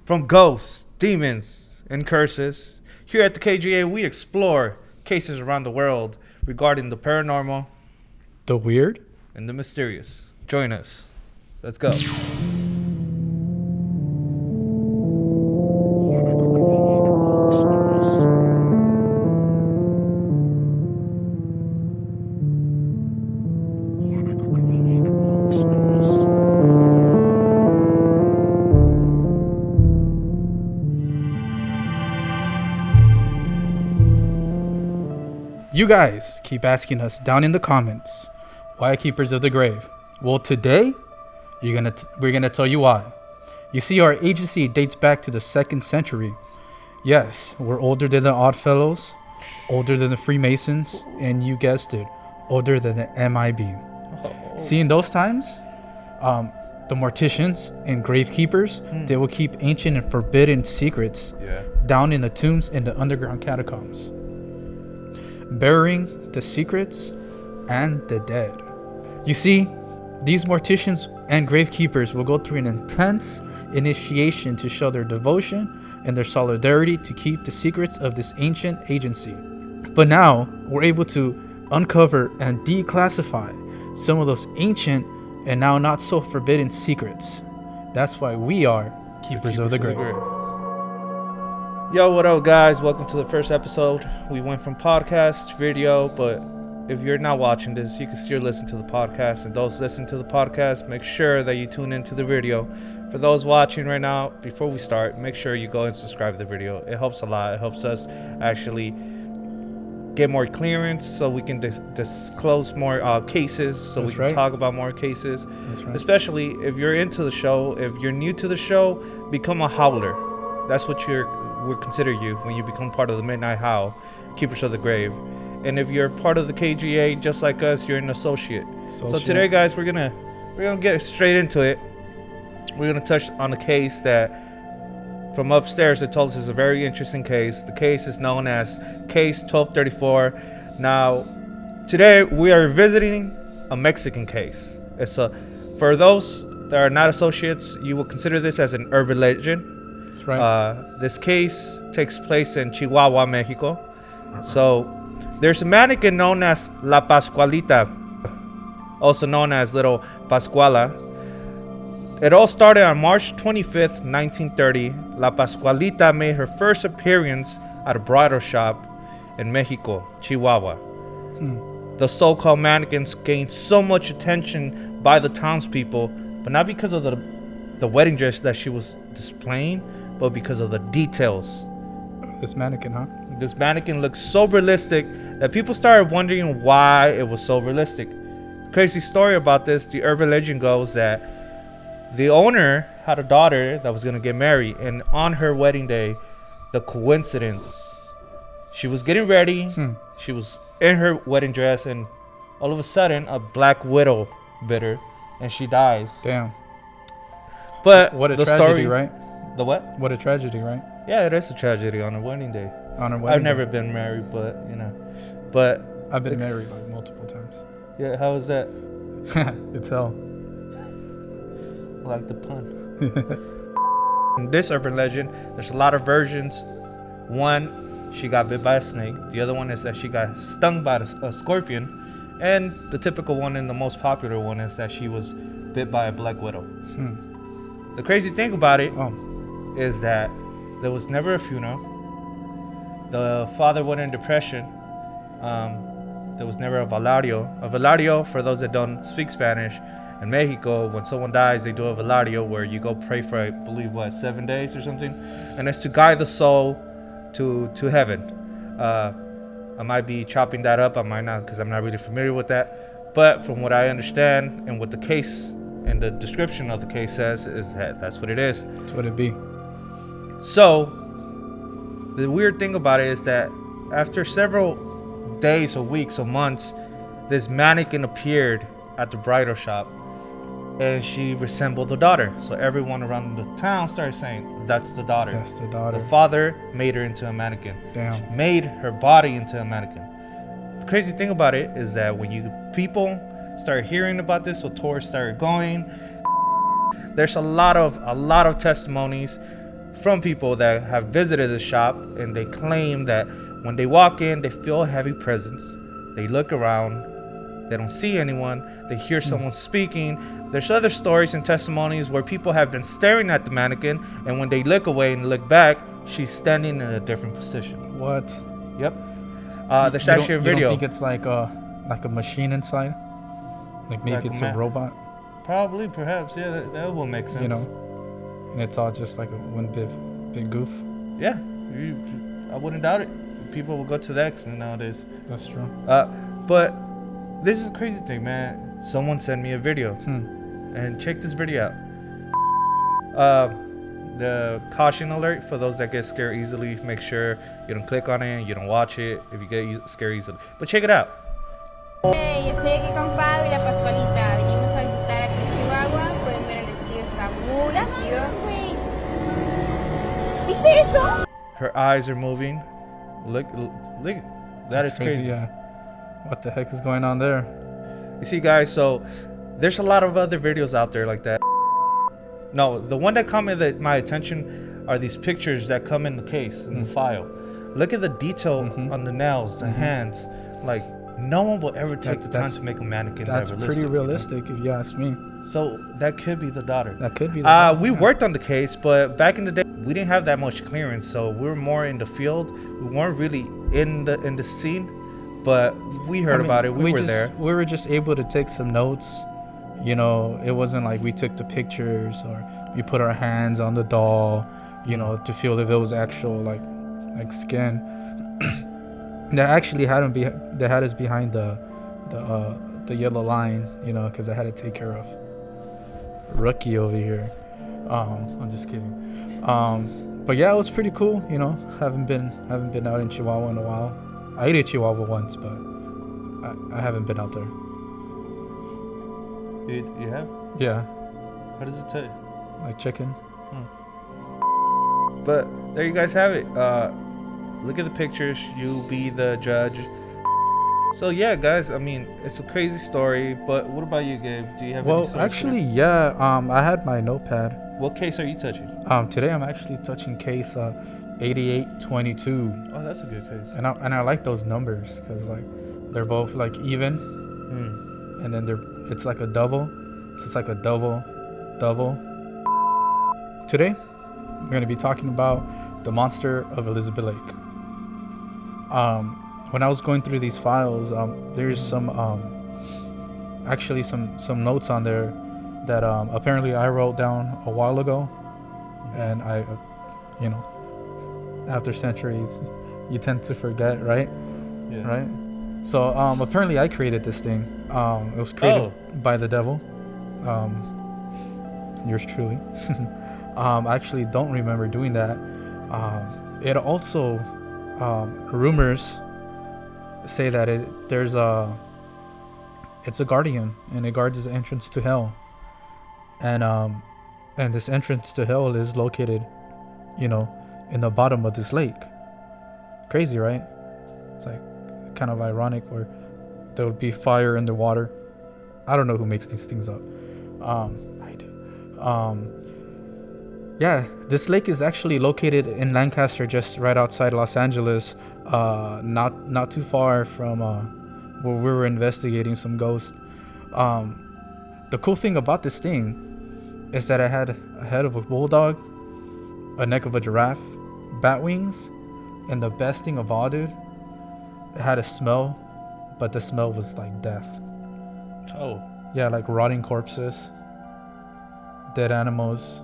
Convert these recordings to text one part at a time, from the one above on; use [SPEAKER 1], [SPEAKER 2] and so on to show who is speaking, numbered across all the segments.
[SPEAKER 1] From ghosts, demons, and curses, here at the KGA, we explore cases around the world regarding the paranormal,
[SPEAKER 2] the weird,
[SPEAKER 1] and the mysterious. Join us. Let's go.
[SPEAKER 2] You guys keep asking us down in the comments, why Keepers of the Grave? Well, today we're gonna tell you why. You see, our agency dates back to the 2nd century. Yes, we're older than the Oddfellows, older than the Freemasons, and you guessed it, older than the MIB. See, in those times, the morticians and gravekeepers, they will keep ancient and forbidden secrets down in the tombs and the underground catacombs, burying the secrets and the dead. You see, these morticians and gravekeepers will go through an intense initiation to show their devotion and their solidarity to keep the secrets of this ancient agency. But now, we're able to uncover and declassify some of those ancient and now not so forbidden secrets. That's why we are Keepers of the Grave.
[SPEAKER 1] Yo, what up, guys? Welcome to the first episode. We went from podcast to video, but if you're not watching this, you can still listen to the podcast. And those listening to the podcast, make sure that you tune into the video. For those watching right now, before we start, make sure you go and subscribe to the video. It helps a lot. It helps us actually get more clearance so we can disclose more cases, so we can talk about more cases. Especially if you're into the show. If you're new to the show, become a howler. That's what we'll consider you when you become part of the Midnight Howl, Keepers of the Grave. And if you're part of the KGA, just like us, you're an associate. So today, guys, we're gonna get straight into it. We're gonna touch on a case that from upstairs that told us is a very interesting case. The case is known as Case 1234. Now, today we are visiting a Mexican case. For those that are not associates, you will consider this as an urban legend.
[SPEAKER 2] That's right.
[SPEAKER 1] This case takes place in Chihuahua, Mexico. So there's a mannequin known as La Pascualita, also known as Little Pascuala. It all started on March 25th, 1930. La Pascualita made her first appearance at a bridal shop in Mexico, Chihuahua. The so-called mannequins gained so much attention by the townspeople, but not because of the wedding dress that she was displaying, but because of the details.
[SPEAKER 2] This mannequin, huh?
[SPEAKER 1] This mannequin looked so realistic that people started wondering why it was so realistic. The crazy story about this, the urban legend goes that the owner had a daughter that was going to get married, and on her wedding day, the coincidence, she was getting ready, she was in her wedding dress, and all of a sudden, a black widow bit her, and she dies.
[SPEAKER 2] Damn.
[SPEAKER 1] But
[SPEAKER 2] what a
[SPEAKER 1] the
[SPEAKER 2] tragedy,
[SPEAKER 1] story,
[SPEAKER 2] right?
[SPEAKER 1] The what?
[SPEAKER 2] What a tragedy, right?
[SPEAKER 1] Yeah, it is a tragedy on her wedding day.
[SPEAKER 2] On her wedding
[SPEAKER 1] I've never been married, but
[SPEAKER 2] I've been married like multiple times.
[SPEAKER 1] Yeah, how is that?
[SPEAKER 2] It's hell.
[SPEAKER 1] I like the pun. In this urban legend, there's a lot of versions. One, she got bit by a snake. The other one is that she got stung by a scorpion. And the typical one and the most popular one is that she was bit by a black widow. The crazy thing about it is that there was never a funeral. The father went in depression. There was never a velario. A velario, for those that don't speak Spanish, in Mexico, when someone dies, they do a velario where you go pray for, I believe, 7 days or something, and it's to guide the soul to heaven. I might be chopping that up, I might not, because I'm not really familiar with that. But from what I understand and what the case and the description of the case says, is that that's what it is.
[SPEAKER 2] That's what it be.
[SPEAKER 1] So the weird thing about it is that after several days or weeks or months, this mannequin appeared at the bridal shop, and she resembled the daughter. So everyone around the town started saying, that's the daughter.
[SPEAKER 2] That's the daughter.
[SPEAKER 1] The father made her into a mannequin.
[SPEAKER 2] Damn.
[SPEAKER 1] She made her body into a mannequin. The crazy thing about it is that when people started hearing about this, so tours started going. There's a lot of testimonies. from people that have visited the shop, and they claim that when they walk in, they feel a heavy presence. They look around, they don't see anyone, they hear someone speaking. There's other stories and testimonies where people have been staring at the mannequin, and when they look away and look back, she's standing in a different position.
[SPEAKER 2] What?
[SPEAKER 1] Yep. There's actually a video.
[SPEAKER 2] You don't think it's like a machine inside? Like maybe it's a robot?
[SPEAKER 1] Probably, perhaps. Yeah, that will make sense.
[SPEAKER 2] You know? And it's all just like one big goof?
[SPEAKER 1] Yeah. I wouldn't doubt it. People will go to the extent nowadays.
[SPEAKER 2] That's true.
[SPEAKER 1] But this is the crazy thing, man. Someone sent me a video. And check this video out. The caution alert for those that get scared easily. Make sure you don't click on it, you don't watch it if you get scared easily. But check it out.
[SPEAKER 3] Hey, estoy aquí con Pau y la Pascualita. Vinimos a visitar aquí en Chihuahua. Pueden ver el estudio, está muy chido. ¿Viste eso?
[SPEAKER 1] Her eyes are moving. Look. That is crazy.
[SPEAKER 2] Yeah. What the heck is going on there?
[SPEAKER 1] You see, guys, so there's a lot of other videos out there like that. No, the one that caught my attention are these pictures that come in the case, in the file. Look at the detail on the nails, the hands. Like, no one will ever take the time to make a mannequin.
[SPEAKER 2] That's pretty realistic, if you ask me.
[SPEAKER 1] So that could be the daughter.
[SPEAKER 2] That could be the daughter.
[SPEAKER 1] We worked on the case, but back in the day, we didn't have that much clearance, so we were more in the field. We weren't really in the scene, but we heard about it. We were there.
[SPEAKER 2] We were just able to take some notes. You know, it wasn't like we took the pictures or we put our hands on the doll, you know, to feel if it was actual like skin. That actually had us behind the yellow line, you know, because I had to take care of rookie over here. I'm just kidding. But yeah, it was pretty cool, you know. Haven't been out in Chihuahua in a while. I ate a Chihuahua once, but I haven't been out there.
[SPEAKER 1] You have?
[SPEAKER 2] Yeah.
[SPEAKER 1] How does it taste?
[SPEAKER 2] Like chicken.
[SPEAKER 1] But there you guys have it. Look at the pictures. You be the judge. So yeah, guys. I mean, it's a crazy story. But what about you, Gabe? Do you have?
[SPEAKER 2] Well,
[SPEAKER 1] any stories
[SPEAKER 2] actually, yeah. I had my notepad.
[SPEAKER 1] What case are you touching?
[SPEAKER 2] Today I'm actually touching case 8822.
[SPEAKER 1] Oh, that's a good case.
[SPEAKER 2] And I like those numbers because like they're both like even, and then it's like a double, so it's like a double. Today we're gonna be talking about the monster of Elizabeth Lake. When I was going through these files, there's some actually some notes on there that apparently I wrote down a while ago, and I, you know, after centuries, you tend to forget, right?
[SPEAKER 1] Yeah.
[SPEAKER 2] Right. So apparently I created this thing. It was created by the devil. Yours truly. I actually don't remember doing that. It also rumors say that it's a guardian, and it guards the entrance to hell. And this entrance to hell is located, you know, in the bottom of this lake. Crazy, right? It's like kind of ironic where there would be fire in the water. I don't know who makes these things up. I do. Yeah, this lake is actually located in Lancaster, just right outside Los Angeles, not too far from where we were investigating some ghosts. The cool thing about this thing is that it had a head of a bulldog, a neck of a giraffe, bat wings, and the best thing of all, dude, it had a smell, but the smell was like death.
[SPEAKER 1] Oh.
[SPEAKER 2] Yeah, like rotting corpses, dead animals.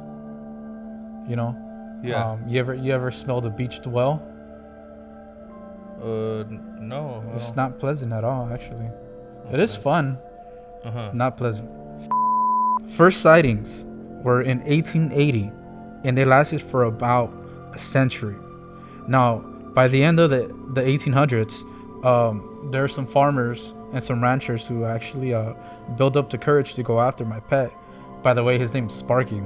[SPEAKER 2] You know.
[SPEAKER 1] Yeah.
[SPEAKER 2] You ever smelled a beached well?
[SPEAKER 1] No.
[SPEAKER 2] It's not pleasant at all, actually. Okay. It is fun. Not pleasant. First sightings were in 1880, and they lasted for about a century. Now, by the end of the 1800s, there are some farmers and some ranchers who actually built up the courage to go after my pet. By the way, his name's Sparky.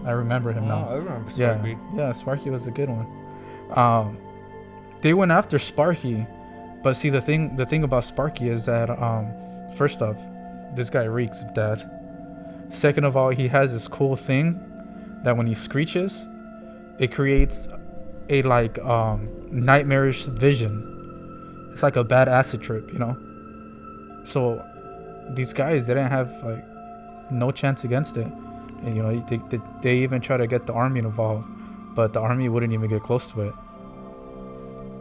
[SPEAKER 2] I remember him now.
[SPEAKER 1] I remember Sparky.
[SPEAKER 2] Yeah, Sparky was a good one. They went after Sparky, but see, the thing about Sparky is that first off, this guy reeks of death. Second of all, he has this cool thing that when he screeches, it creates a like nightmarish vision. It's like a bad acid trip, you know. So these guys didn't have like no chance against it, and you know they even try to get the army involved, but the army wouldn't even get close to it.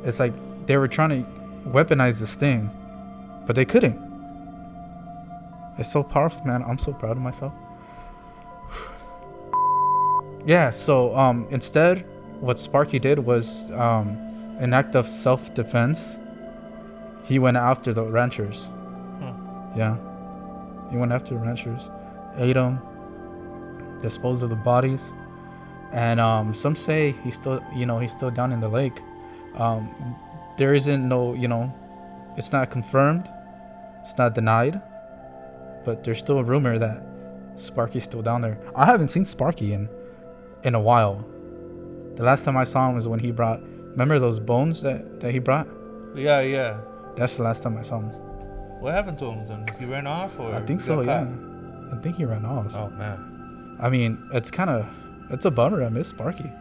[SPEAKER 2] It's like they were trying to weaponize this thing, but they couldn't. It's so powerful, man. I'm so proud of myself. Yeah, so instead what Sparky did was an act of self-defense. He went after the ranchers. Yeah, he went after the ranchers, ate them, disposed of the bodies, and some say he's still down in the lake. There isn't no, it's not confirmed, it's not denied, but there's still a rumor that Sparky's still down there. I haven't seen Sparky in a while. The last time I saw him was when he brought, remember those bones that he brought?
[SPEAKER 1] Yeah.
[SPEAKER 2] That's the last time I saw him.
[SPEAKER 1] What happened to him then? He ran off, or
[SPEAKER 2] I think so, yeah. I think he ran off.
[SPEAKER 1] Oh man.
[SPEAKER 2] I mean, it's a bummer. I miss Sparky.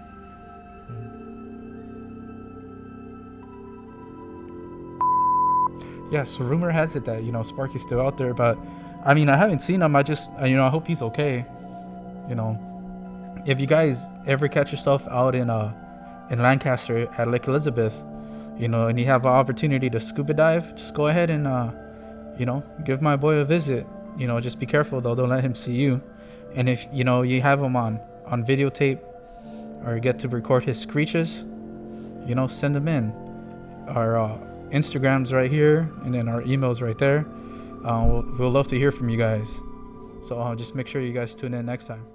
[SPEAKER 2] Yeah, so rumor has it that, Sparky's still out there, but I mean, I haven't seen him. I just, I hope he's okay. If you guys ever catch yourself out in Lancaster at Lake Elizabeth, and you have an opportunity to scuba dive, just go ahead and, give my boy a visit. Just be careful though. Don't let him see you. And if, you have him on videotape or get to record his screeches, send them in. Our Instagram's right here, and then our email's right there. We'll love to hear from you guys. So just make sure you guys tune in next time.